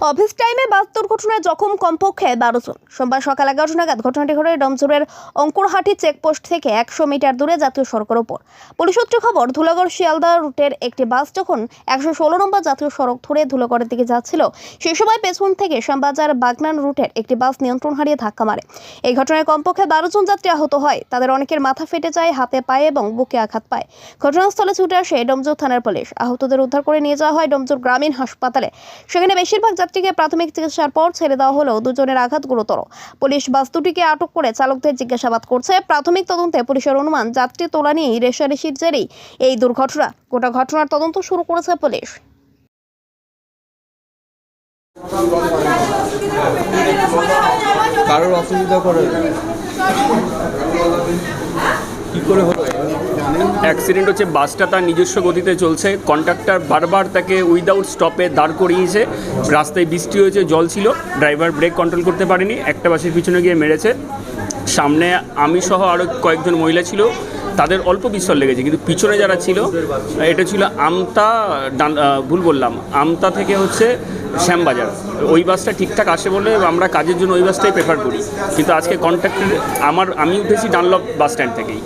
Office টাইমে বাস দুর্ঘটনায় জখম কমপক্ষে 12 জন। সোমবার সকাল 11টা নাগাদ ঘটনাটি ঘটে ডোমজুড়ের অঙ্কুরহাটি চেকপোস্ট থেকে 100 মিটার দূরে জাতীয় সড়কের ওপর। পুলিশ সূত্রে খবর, ধুলাগড় শিয়ালদা রুটের একটি বাস যখন 116 নম্বর জাতীয় সড়ক ধরে ধুলাগড়ের দিকে যাচ্ছিল, সেই সময় পেছন থেকে শ্যামবাজার বাগনান রুটের একটি বাস নিয়ন্ত্রণ হারিয়ে ধাক্কা মারে। এই ঘটনায় কমপক্ষে 12 জন যাত্রী আহত হয়। তাদের অনেকের মাথা ফেটে যায়, হাতে পায়ে এবং বুকে আঘাত পায়। ঘটনাস্থলে ছুটে আসে ডোমজুর থানার পুলিশ। আহতদের উদ্ধার করে নিয়ে যাওয়া হয় ডোমজুর গ্রামীণ হাসপাতালে। সেখানে বেশিরভাগ যাত্রীকে প্রাথমিক চিকিৎসার পর ছেড়ে দেওয়া হলেও দুজনের আঘাত গুরুতর। পুলিশ বাস দুটিকে আটক করে চালকদের জিজ্ঞাসাবাদ করছে। প্রাথমিক তদন্তে পুলিশের অনুমান, যাত্রী তোলা নিয়ে রেষারেষির জেরেই এই দুর্ঘটনা। গোটা ঘটনার তদন্ত শুরু করেছে পুলিশ। কারোর অসুবিধা করে কি করে হলো? অ্যাক্সিডেন্ট হচ্ছে, বাসটা তার নিজস্ব গতিতে চলছে, কন্ডাক্টর বারবার তাকে উইদাউট স্টপে দাঁড় করিয়েছে। রাস্তায় বৃষ্টি হয়েছে, জল ছিল, ড্রাইভার ব্রেক কন্ট্রোল করতে পারেনি, একটা বাসের পিছনে গিয়ে মেরেছে। সামনে আমি সহ আরও কয়েকজন মহিলা ছিল, তাদের অল্প বিস্তর লেগেছে, কিন্তু পিছনে যারা ছিল, এটা ছিল আমতা, ভুল বললাম, আমতা থেকে হচ্ছে শ্যামবাজার। ওই বাসটা ঠিকঠাক আসে বলে আমরা কাজের জন্য ওই বাসটাই প্রেফার করি, কিন্তু আজকে কন্ট্রাক্টর আমি উঠেছি ডানলপ বাস স্ট্যান্ড থেকেই।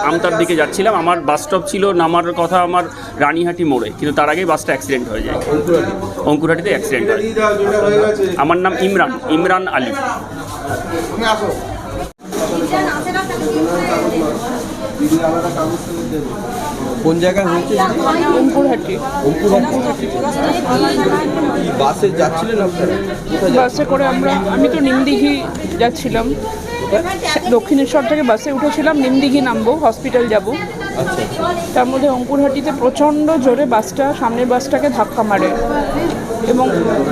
আমতার দিকে যাচ্ছিলাম, আমার বাস স্টপ ছিল নামার কথা আমার রানীহাটি মোড়ে, কিন্তু তার আগেই বাসটা অ্যাক্সিডেন্ট হয়ে যায়। অঙ্কুরহাটিতে অ্যাক্সিডেন্ট হয়। আমার নাম ইমরান আলী। কোন জায়গায় হয়েছে? অঙ্কুরহাটি। বাসে যাচ্ছিলেন আপনারা? বাসে করে আমি তো নিমদিঘি যাচ্ছিলাম, দক্ষিণেশ্বর থেকে বাসে উঠেছিলাম, নিমদিঘি নামবো, হসপিটাল যাব। আচ্ছা, তার মধ্যে অঙ্কুরহাটিতে প্রচণ্ড জোরে বাসটা সামনের বাসটাকে ধাক্কা মারে এবং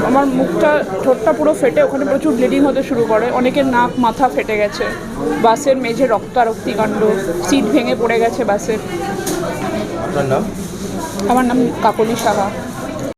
আমার ঠোঁটটা পুরো ফেটে ওখানে প্রচুর ব্লিডিং হতে শুরু করে। অনেকের নাক মাথা ফেটে গেছে, বাসের মেঝে রক্তারক্তি কাণ্ড, সিট ভেঙে পড়ে গেছে বাসের। আপনার নাম? আমার নাম কাকলি সাহা।